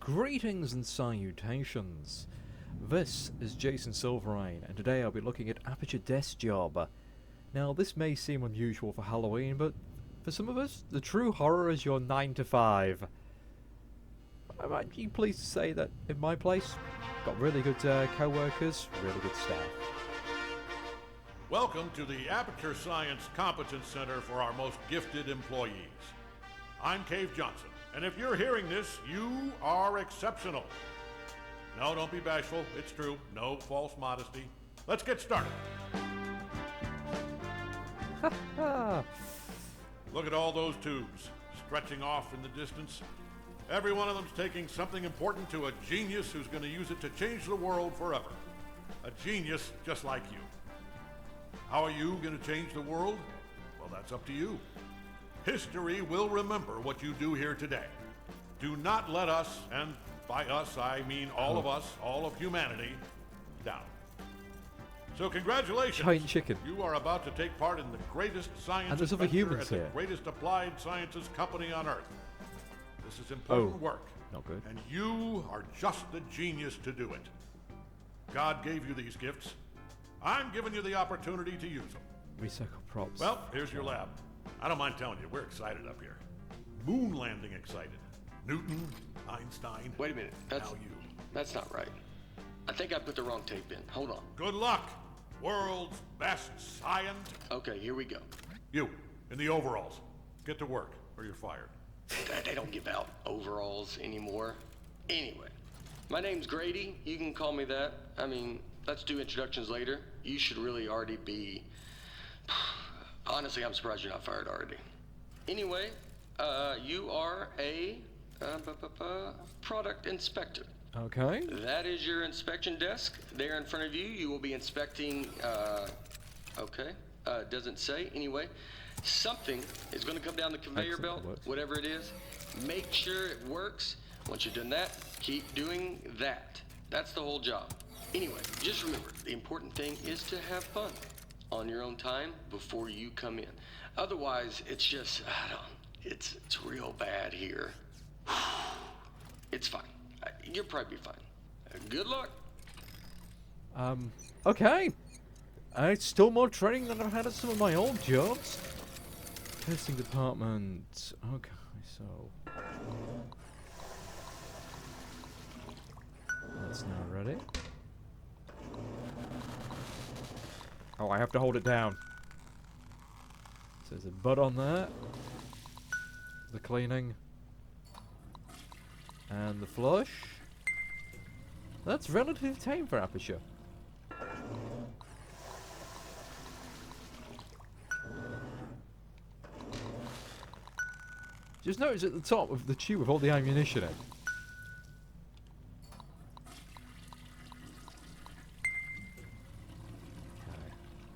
Greetings and salutations. This is Jason Silverain, and today I'll be looking at Aperture Desk Job. Now, this may seem unusual for Halloween, but for some of us, the true horror is your 9 to 5. I might be pleased to say that in my place, got really good co-workers, really good staff. Welcome to the Aperture Science Competence Center for our most gifted employees. I'm Cave Johnson, and if you're hearing this, you are exceptional. No, don't be bashful. It's true. No false modesty. Let's get started. Look at all those tubes stretching off in the distance. Every one of them's taking something important to a genius who's going to use it to change the world forever. A genius just like you. How are you going to change the world? Well, that's up to you. History will remember what you do here today. Do not let us, and by us I mean all of us, all of humanity, down. So congratulations. Giant chicken. You are about to take part in the greatest science And there's other adventure humans at the here. greatest applied sciences company on earth. This is important work. Not good. And you are just the genius to do it. God gave you these gifts. I'm giving you the opportunity to use them. Recycle props. Well, here's your lab. I don't mind telling you, we're excited up here. Moon landing excited. Newton, Einstein. Wait a minute. Now you. That's not right. I think I put the wrong tape in. Hold on. Good luck, world's best scientist. Okay, here we go. You, in the overalls. Get to work, or you're fired. They don't give out overalls anymore. Anyway, my name's Grady. You can call me that. I mean, let's do introductions later. You should really already be... Honestly, I'm surprised you're not fired already. Anyway, you are a product inspector. Okay. That is your inspection desk. There in front of you, you will be inspecting, doesn't say. Anyway, something is going to come down the conveyor belt, whatever it is. Make sure it works. Once you've done that, keep doing that. That's the whole job. Anyway, just remember, the important thing is to have fun on your own time before you come in. Otherwise, it's just, it's real bad here. It's fine. You'll probably be fine. Good luck. Okay. It's still more training than I've had at some of my old jobs. Testing department. Okay, so... That's now ready. Oh, I have to hold it down. So there's a bud on there. The cleaning. And the flush. That's relatively tame for Aperture. Just notice at the top of the tube with all the ammunition in.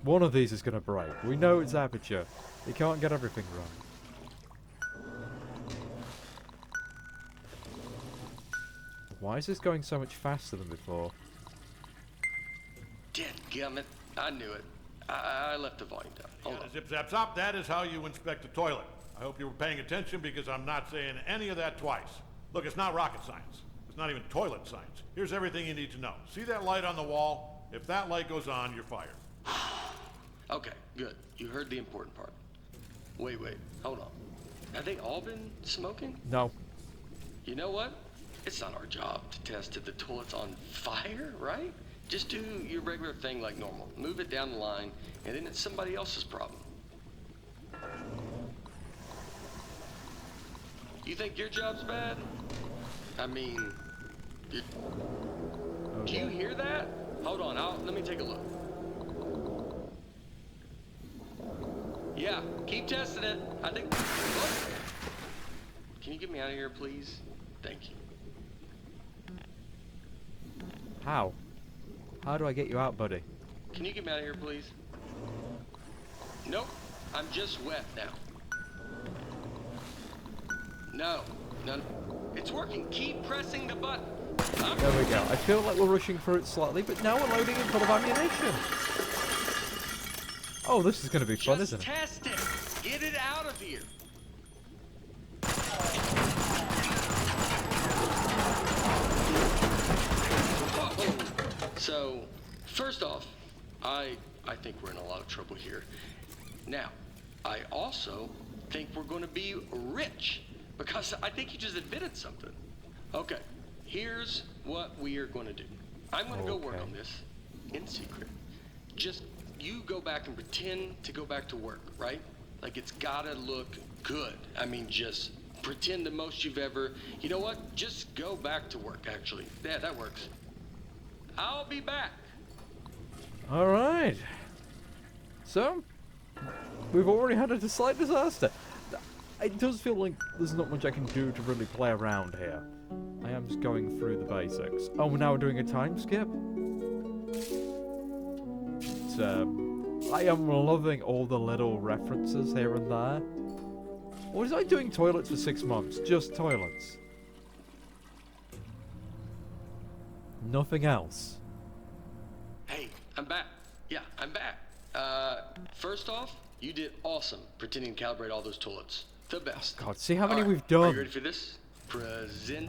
One of these is going to break. We know it's Aperture. You can't get everything right. Why is this going so much faster than before? Dadgummit. I knew it. I left the volume down. Hold on. Zip, zap, zop. That is how you inspect a toilet. I hope you were paying attention because I'm not saying any of that twice. Look, it's not rocket science. It's not even toilet science. Here's everything you need to know. See that light on the wall? If that light goes on, you're fired. Okay, good. You heard the important part. Wait, hold on. Have they all been smoking? No. You know what? It's not our job to test if the toilet's on fire, right? Just do your regular thing like normal. Move it down the line, and then it's somebody else's problem. You think your job's bad? I mean, do you hear that? Hold on, let me take a look. Yeah, keep testing it. I think... What? Can you get me out of here, please? Thank you. How? How do I get you out, buddy? Can you get me out of here, please? Nope. I'm just wet now. No. It's working. Keep pressing the button. There we go. I feel like we're rushing through it slightly, but now we're loading it full of ammunition. Oh, this is going to be fun, isn't it? Just test it. Get it out of here. So, first off, I think we're in a lot of trouble here. Now, I also think we're going to be rich because I think you just admitted something. Okay, here's what we are going to do. I'm going to go work on this in secret. Just you go back and pretend to go back to work, right? Like it's gotta look good. I mean, just pretend the most you've ever. You know what? Just go back to work, actually. Yeah, that works. I'll be back. Alright. So, we've already had a slight disaster. It does feel like there's not much I can do to really play around here. I am just going through the basics. Oh, we're now doing a time skip? I am loving all the little references here and there. Or was I doing toilets for 6 months? Just toilets. Nothing else. Hey, I'm back. Yeah, I'm back. First off, you did awesome pretending to calibrate all those toilets. The best. Oh God, see how many All right, we've done. Are you ready for this? Presenting.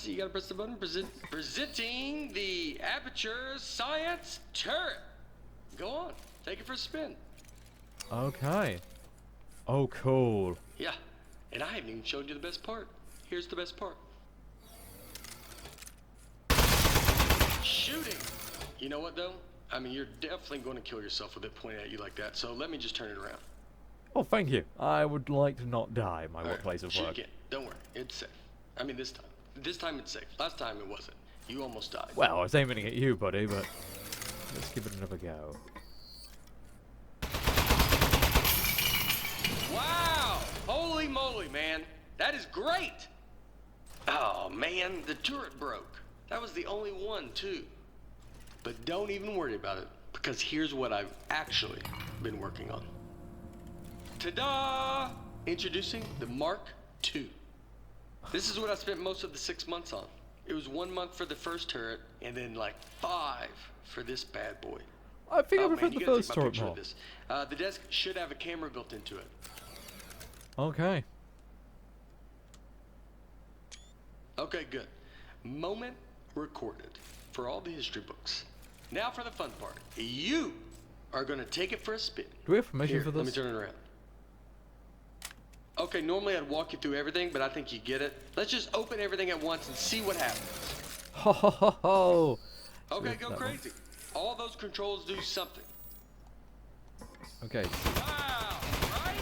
You gotta press the button. Presenting the Aperture Science Turret. Go on, take it for a spin. Okay. Oh, cool. Yeah, and I haven't even showed you the best part. Here's the best part. Shooting. You know what though? I mean, you're definitely going to kill yourself with it pointed at you like that. So let me just turn it around. Oh, thank you. I would like to not die in my All right, workplace of shoot work. again. Don't worry, it's safe. I mean, this time. This time it's safe. Last time it wasn't. You almost died. Well, I was aiming at you, buddy, but let's give it another go. Wow! Holy moly, man. That is great! Oh, man, the turret broke. That was the only one, too. But don't even worry about it, because here's what I've actually been working on. Ta-da! Introducing the Mark II. This is what I spent most of the 6 months on. It was 1 month for the first turret, and then like 5 for this bad boy. I think I prefer man, the you gotta first take my turret picture more. of this. The desk should have a camera built into it. Okay. Okay, good. Moment recorded for all the history books. Now for the fun part. You are going to take it for a spin. Do we have permission Here, for this? let me turn it around. Okay, normally I'd walk you through everything, but I think you get it. Let's just open everything at once and see what happens. Ho ho ho ho! Okay, Lift go that crazy. All those controls do something. Okay. Wow, right?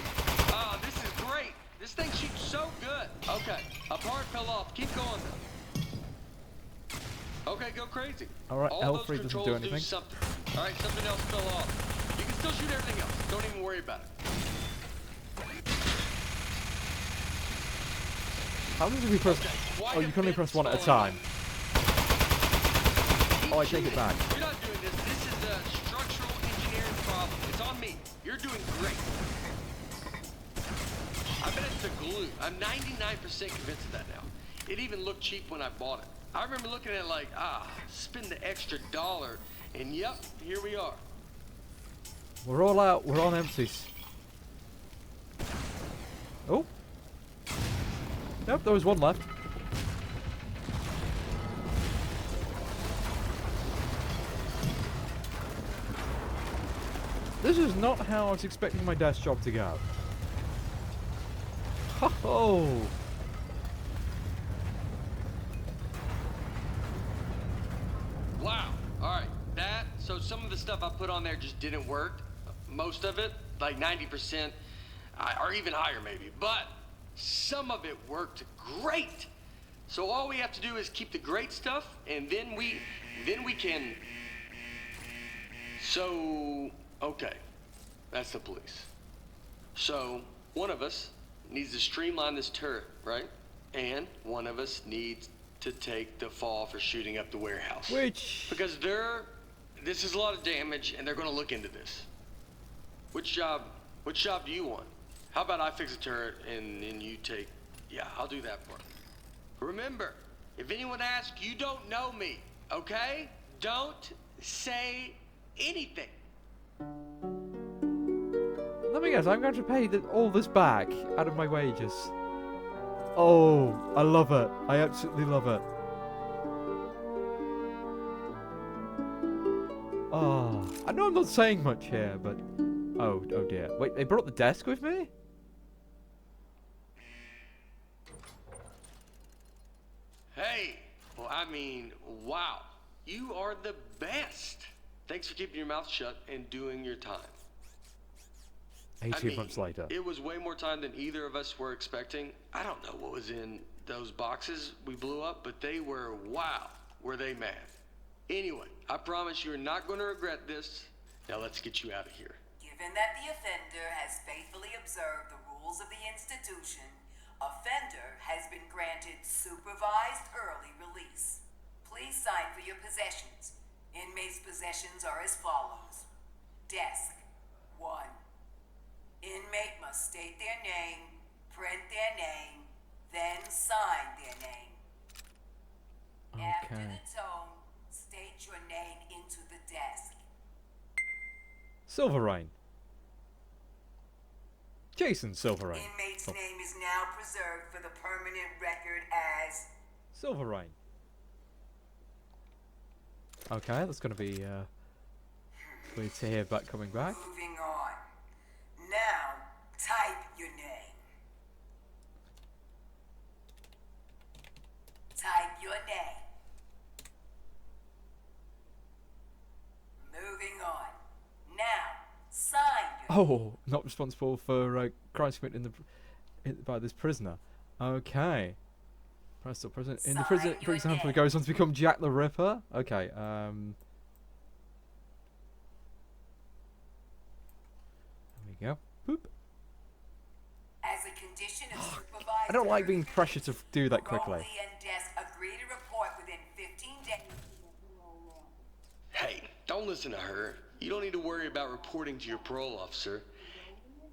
Oh, this is great. This thing shoots so good. Okay, a part fell off. Keep going though. Okay, go crazy. Alright, All L3 those doesn't do controls anything. something. Alright, something else fell off. You can still shoot everything else. Don't even worry about it. How does we press? Oh, you can only press one at a time. Oh, I take it back. You're not doing this. This is a structural engineering problem. It's on me. You're doing great. I bet it's the glue. I'm 99% convinced of that now. It even looked cheap when I bought it. I remember looking at it like, spend the extra $1, and yep, here we are. We're all out. We're on empties. Oh. Nope, there was one left. This is not how I was expecting my desk job to go. Ho-ho! Wow. All right. So some of the stuff I put on there just didn't work. Most of it, like 90%, or even higher maybe. But some of it worked great. So all we have to do is keep the great stuff, and then we can. So, okay, that's the police. So one of us needs to streamline this turret, right? And one of us needs to take the fall for shooting up the warehouse. Which? Because this is a lot of damage, and they're going to look into this. Which job do you want? How about I fix a turret and you take... Yeah, I'll do that part. Remember, if anyone asks, you don't know me, okay? Don't say anything. Let me guess, I'm going to pay all this back out of my wages. Oh, I love it. I absolutely love it. Oh, I know I'm not saying much here, but... Oh dear. Wait, they brought the desk with me? Hey, well, I mean, wow. You are the best. Thanks for keeping your mouth shut and doing your time. 18 months later. It was way more time than either of us were expecting. I don't know what was in those boxes we blew up, but they were, wow, were they mad. Anyway, I promise you're not going to regret this. Now let's get you out of here. Given that the offender has faithfully observed the rules of the institution, offender has been granted supervised early release. Please sign for your possessions. Inmates' possessions are as follows. Desk, 1. Inmate must state their name, print their name, then sign their name. After the tone, state your name into the desk. Silverain. Jason Silverain. Inmate's name is now preserved for the permanent record as Silverain. Okay, that's gonna be weird to hear back coming back. Moving on. Now, type your name. Type your name. Moving on. Now, sign your name. Oh, not responsible for crimes committed by this prisoner. Okay. Press prison. In the prison, for example, he goes on to become Jack the Ripper. Okay. There we go. Boop. As a condition of supervised I don't like being pressured to do that quickly. Parolee and desk agree to report within 15 days. Hey, don't listen to her. You don't need to worry about reporting to your parole officer.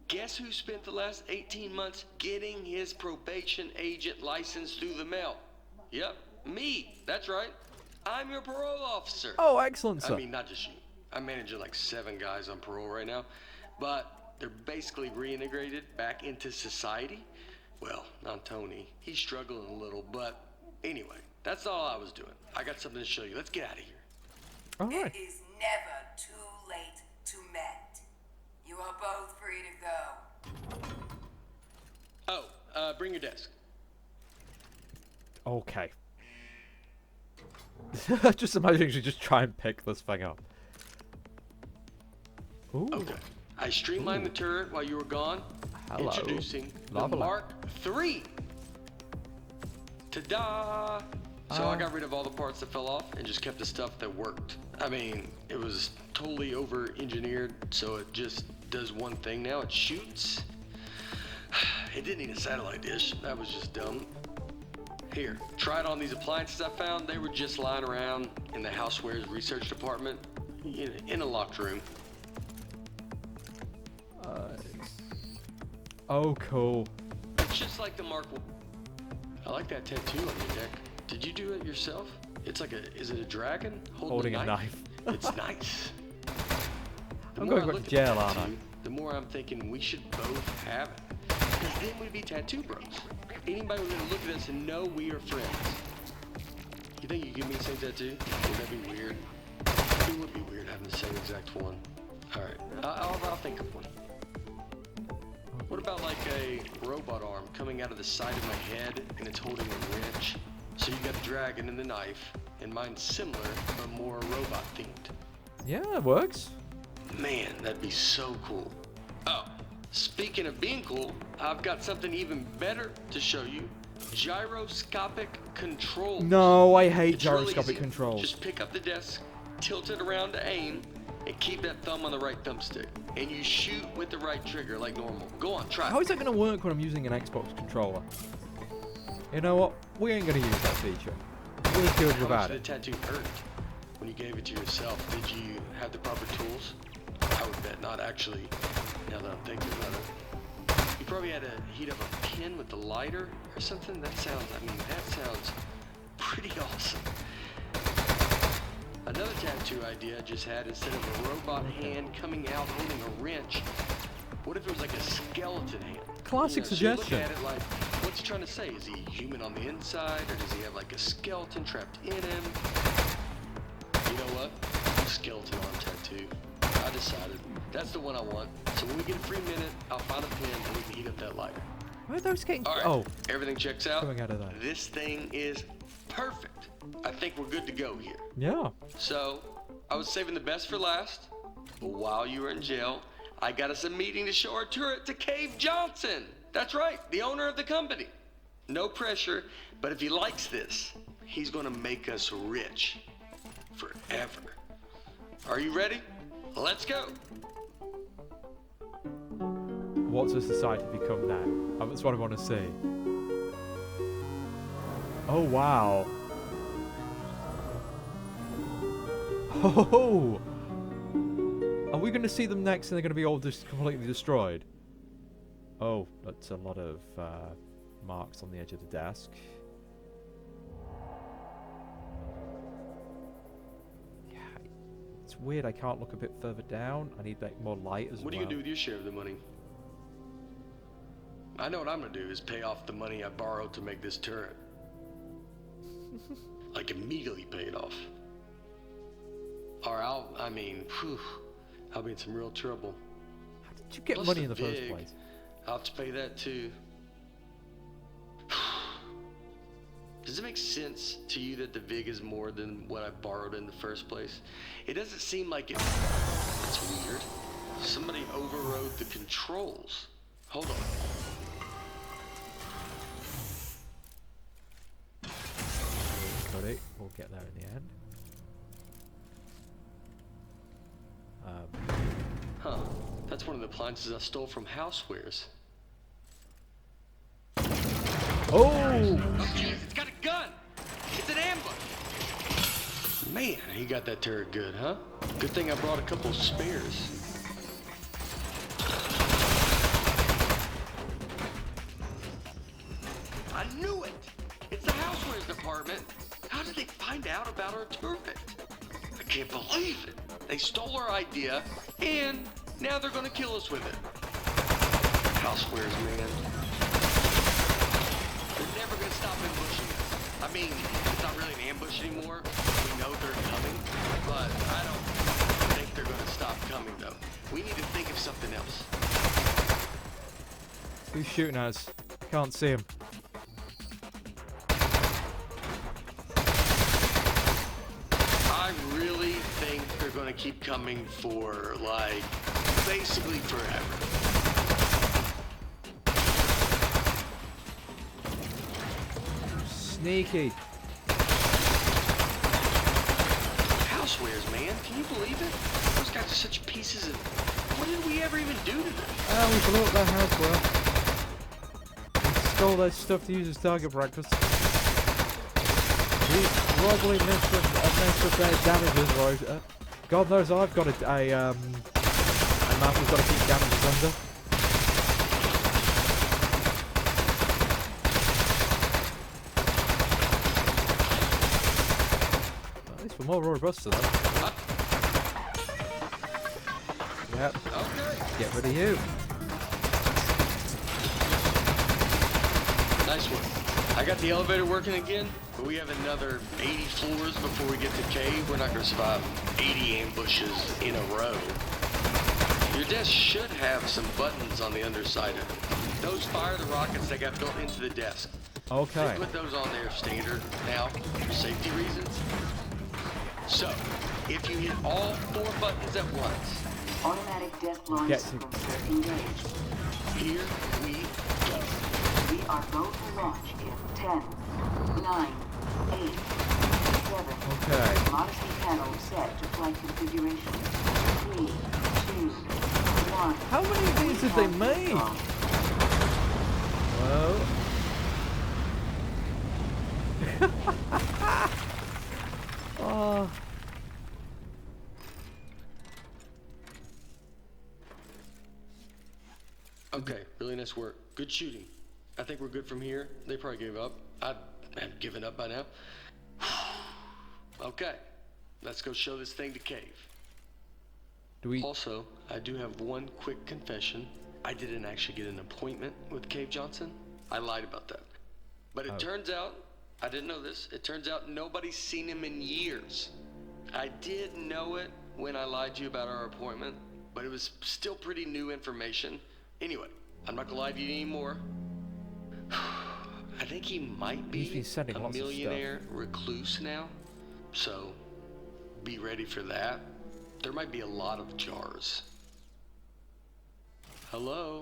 Guess who spent the last 18 months getting his probation agent license through the mail? Yep, me. That's right. I'm your parole officer. Oh, excellent, sir. I mean, not just you. I'm managing like 7 guys on parole right now, but they're basically reintegrated back into society. Well, not Tony. He's struggling a little, but anyway, that's all I was doing. I got something to show you. Let's get out of here. All right. It is never too late to mend. You are both free to go. Oh, bring your desk. Okay. Just imagine you just try and pick this thing up. Ooh. Okay. I streamlined the turret while you were gone. Hello. Introducing the Lava Mark III. Ta-da! So I got rid of all the parts that fell off and just kept the stuff that worked. I mean, it was totally over-engineered, so it just does one thing now. It shoots. It didn't need a satellite dish. That was just dumb. Here, try it on these appliances I found. They were just lying around in the housewares research department in a locked room. Oh, cool. It's just like the Mark. I like that tattoo on your neck. Did you do it yourself? It's like is it a dragon Holding a knife. It's nice. I'm going back to jail, aren't I? The more I'm thinking we should both have it. Because then we'd be tattoo bros. Anybody would look at us and know we are friends. You think you give me the same tattoo? Would that be weird? It would be weird having the same exact one. Alright, I'll think of one. What about like a robot arm coming out of the side of my head and it's holding a wrench? So you got a dragon and the knife, and mine's similar, but more robot themed. Yeah, it works. Man, that'd be so cool. Oh, speaking of being cool, I've got something even better to show you. Gyroscopic controls. No, I hate It's really gyroscopic easy. controls. Just pick up the desk, tilt it around to aim, and keep that thumb on the right thumbstick. And you shoot with the right trigger like normal. Go on, try it. How is that going to work when I'm using an Xbox controller? You know what? We ain't going to use that feature. We're How good much about did it. the tattoo hurt when you gave it to yourself? Did you have the proper tools? I would bet not, actually, now that I'm thinking about it. You probably had to heat up a pin with the lighter or something? That sounds pretty awesome. Another tattoo idea I just had, instead of a robot hand coming out holding a wrench, what if it was like a skeleton hand? Classic So you look suggestion. at it like What's he trying to say? Is he human on the inside, or does he have like a skeleton trapped in him? You know what? Skeleton arm tattoo. I decided. That's the one I want. So when we get a free minute, I'll find a pen and we can heat up that lighter. Where are those getting? All right. Oh, Everything checks out. coming out of that. This thing is perfect. I think we're good to go here. Yeah. So, I was saving the best for last, but while you were in jail, I got us a meeting to show our turret to Cave Johnson. That's right, the owner of the company. No pressure, but if he likes this, he's gonna make us rich. Forever. Are you ready? Let's go. What's the society become now? That's what I want to see. Oh, wow. Oh! Are we going to see them next and they're going to be all just completely destroyed? Oh, that's a lot of marks on the edge of the desk. Yeah, it's weird I can't look a bit further down. I need like more light as well. What are you gonna do with your share of the money? I know what I'm gonna do is pay off the money I borrowed to make this turret. Like immediately pay it off. Or I'll be in some real trouble. How did you get Plus money in the the first VIG. place? I'll have to pay that too. Does it make sense to you that the VIG is more than what I borrowed in the first place? It doesn't seem like it. It's weird. Somebody overrode the controls. Hold on. Got it. We'll get there in the end. Huh. That's one of the appliances I stole from Housewares. Oh! Oh, jeez, it's got a gun! It's an ambush! Man, he got that turret good, huh? Good thing I brought a couple spares. I knew it! It's the Housewares department! How did they find out about our turret? I can't believe it! They stole our idea, and now they're gonna kill us with it. Housewares, man. They're never gonna stop ambushing us. I mean, it's not really an ambush anymore. We know they're coming, but I don't think they're gonna stop coming, though. We need to think of something else. Who's shooting at us? Can't see him. I really think they're gonna keep coming for, like, basically forever. Sneaky. Housewares, man. Can you believe it? Those guys are such pieces of... What did we ever even do to them? We blew up their house, bro. We stole their stuff to use as target practice. We probably messed up their damages, right? God knows I've got a map we've got to keep damages under. At least we're more robust to them. Yep. Okay. Get rid of you. Nice one. I got the elevator working again, but we have another 80 floors before we get to cave. We're not going to survive 80 ambushes in a row. Your desk should have some buttons on the underside of it. Those fire the rockets that got built into the desk. Okay. They put those on there standard now for safety reasons. So, if you hit all 4 buttons at once, Automatic desk launch Get sequencer engaged. here we go. We are go to launch in 10, 9, 8, 7. Okay. Modesty panel set to flight configuration. 3, 2, 1. How many of these did they make? Well. Oh. Okay, really nice work. Good shooting. I think we're good from here. They probably gave up. I'd have given up by now. Okay, let's go show this thing to Cave. Do we? Also, I do have one quick confession. I didn't actually get an appointment with Cave Johnson. I lied about that. But it turns out, I didn't know this, it turns out nobody's seen him in years. I did know it when I lied to you about our appointment, but it was still pretty new information. Anyway, I'm not gonna lie to you anymore. I think he might be a millionaire recluse now. So, be ready for that. There might be a lot of jars. Hello,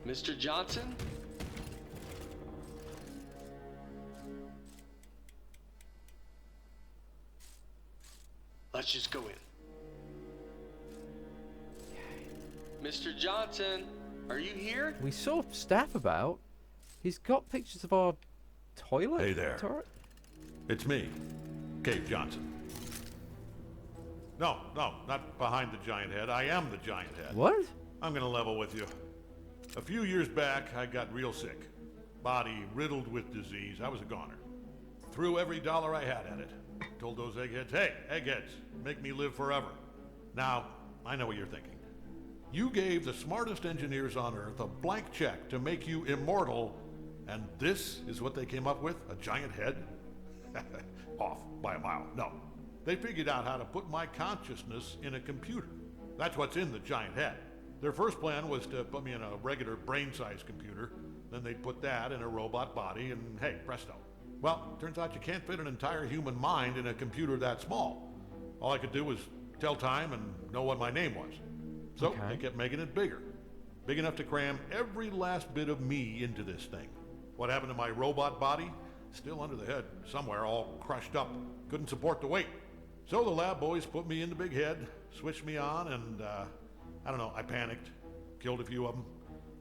Mr. Johnson? Let's just go in. Mr. Johnson, are you here? We saw staff about. He's got pictures of our toilet. Hey there. It's me, Cave Johnson. No, not behind the giant head. I am the giant head. What? I'm gonna level with you. A few years back, I got real sick. Body riddled with disease. I was a goner. Threw every dollar I had at it. Told those eggheads, hey, eggheads, make me live forever. Now, I know what you're thinking. You gave the smartest engineers on Earth a blank check to make you immortal, and this is what they came up with? A giant head? Off by a mile. No. They figured out how to put my consciousness in a computer. That's what's in the giant head. Their first plan was to put me in a regular brain-sized computer. Then they'd put that in a robot body, and hey, presto. Well, turns out you can't fit an entire human mind in a computer that small. All I could do was tell time and know what my name was. So they kept making it bigger. Big enough to cram every last bit of me into this thing. What happened to my robot body? Still under the head, somewhere, all crushed up. Couldn't support the weight. So the lab boys put me in the big head, switched me on, and I don't know, I panicked. Killed a few of them.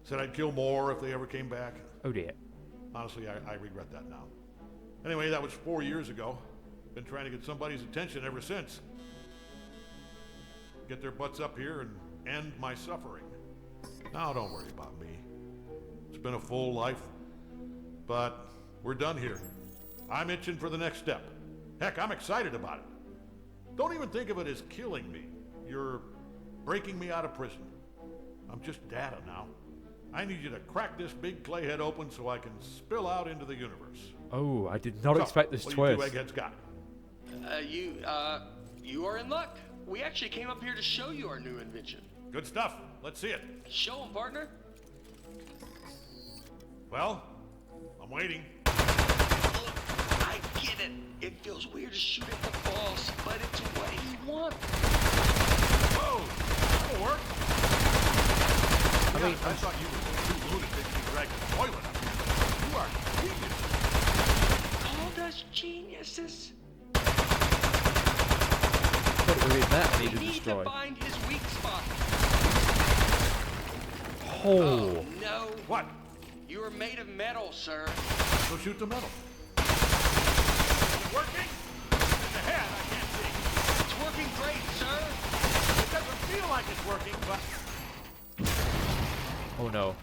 Said I'd kill more if they ever came back. Oh dear. Honestly, I regret that now. Anyway, that was 4 years ago. Been trying to get somebody's attention ever since. Get their butts up here and end my suffering. Now don't worry about me. It's been a full life, but we're done here. I'm itching for the next step. Heck, I'm excited about it. Don't even think of it as killing me. You're breaking me out of prison. I'm just data now. I need you to crack this big clay head open so I can spill out into the universe. Oh, I did not expect this twist. What do you two eggheads got? You are in luck. We actually came up here to show you our new invention. Good stuff. Let's see it. Show 'em, partner. Well, I'm waiting. I get it. It feels weird to shoot at the boss, but it's what he wants. Whoa! That'll work. I thought you were two lunatics who dragged the toilet up here. You are geniuses. Called us geniuses. We need to find his weak spot. Oh no. What? You are made of metal, sir. Go shoot the metal. Is it working? In the head, I can't see. It's working great, sir. It doesn't feel like it's working, but... Oh no.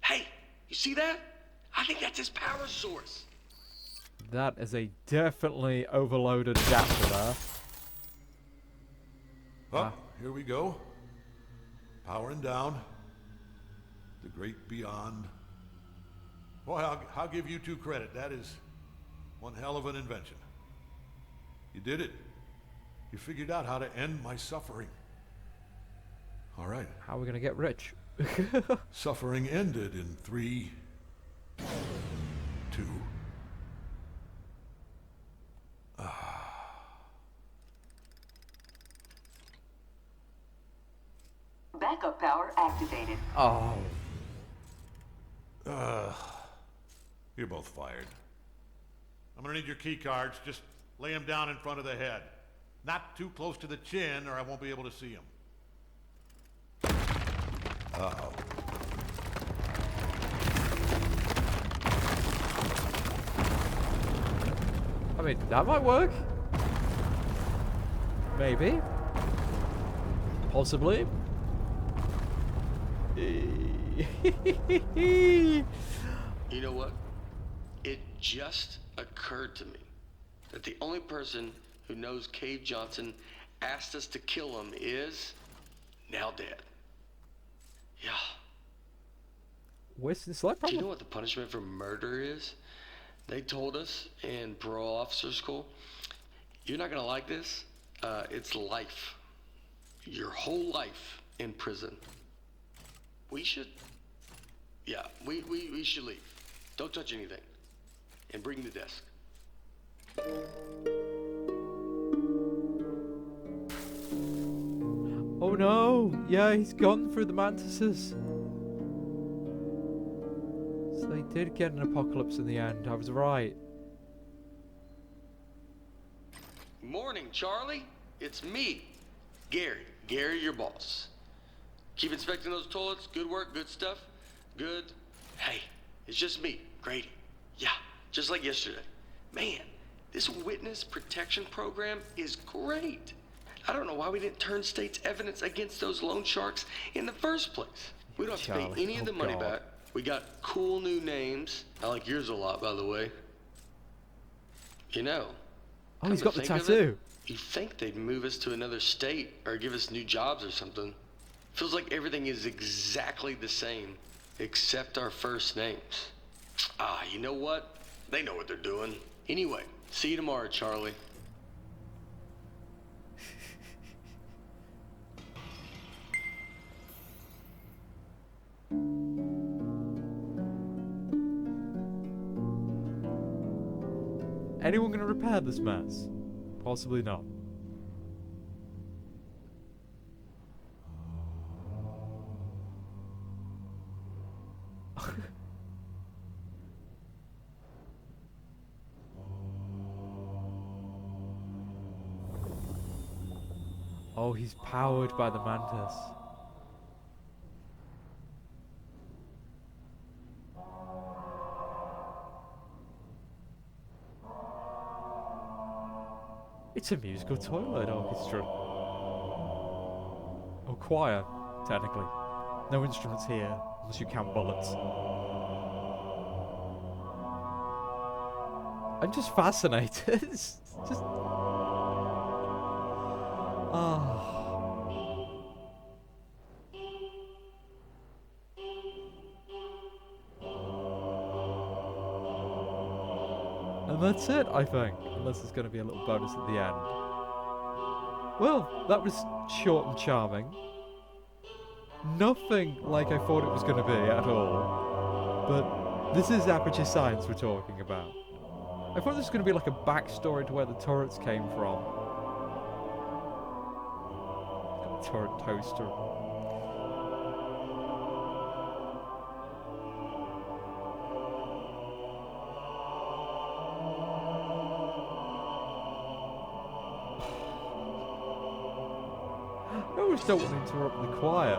Hey, you see that? I think that's his power source. That is a definitely overloaded adapter there. Oh, here we go. Powering down. The great beyond. Well, I'll give you two credit. That is one hell of an invention. You did it. You figured out how to end my suffering. All right. How are we going to get rich? Suffering ended in 3, 2. Backup power activated. Oh. You're both fired. I'm gonna need your key cards. Just lay them down in front of the head. Not too close to the chin or I won't be able to see them. Uh-oh. I mean, that might work. Maybe. Possibly. You know what? It just occurred to me that the only person who knows Cave Johnson asked us to kill him is now dead. Yeah. Where's the slight Do you problem? know what the punishment for murder is? They told us in parole officer school, you're not gonna like this. It's life. Your whole life in prison. We should, yeah, we should leave. Don't touch anything. And bring the desk. Oh no! Yeah, he's gone through the mantises. So they did get an apocalypse in the end. I was right. Morning, Charlie. It's me, Gary. Gary, your boss. Keep inspecting those toilets. Good work, good stuff. Good. Hey, it's just me, Grady. Yeah, just like yesterday. Man, this witness protection program is great. I don't know why we didn't turn state's evidence against those loan sharks in the first place. We don't have to pay any of the money back. We got cool new names. I like yours a lot, by the way. You know. Oh, he's got the tattoo. You'd think they'd move us to another state or give us new jobs or something. Feels like everything is exactly the same, except our first names. Ah, you know what? They know what they're doing. Anyway, see you tomorrow, Charlie. Anyone gonna repair this mess? Possibly not. Oh, he's powered by the mantis. It's a musical toilet orchestra. Oh, choir, technically. No instruments here, unless you count bullets. I'm just fascinated. It's just... Ah. And that's it, I think. Unless there's going to be a little bonus at the end. Well, that was short and charming. Nothing like I thought it was going to be at all. But this is Aperture Science we're talking about. I thought this was going to be like a backstory to where the turrets came from. Got a turret toaster. I always don't want to interrupt the choir.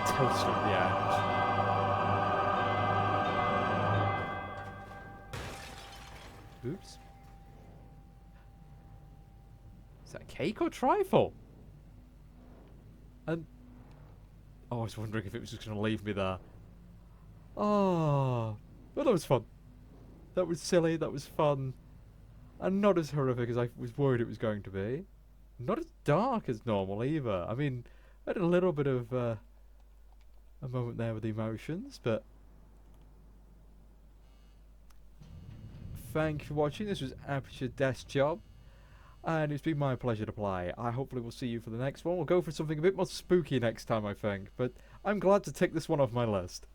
Toaster at the end. Oops. Is that cake or trifle? And oh, I was wondering if it was just going to leave me there. Oh, but that was fun. That was silly. That was fun, and not as horrific as I was worried it was going to be. Not as dark as normal either. I mean, I had a little bit of a moment there with the emotions, but. Thank you for watching. This was Aperture Desk Job, and it's been my pleasure to play. I hopefully will see you for the next one. We'll go for something a bit more spooky next time, I think, but I'm glad to tick this one off my list.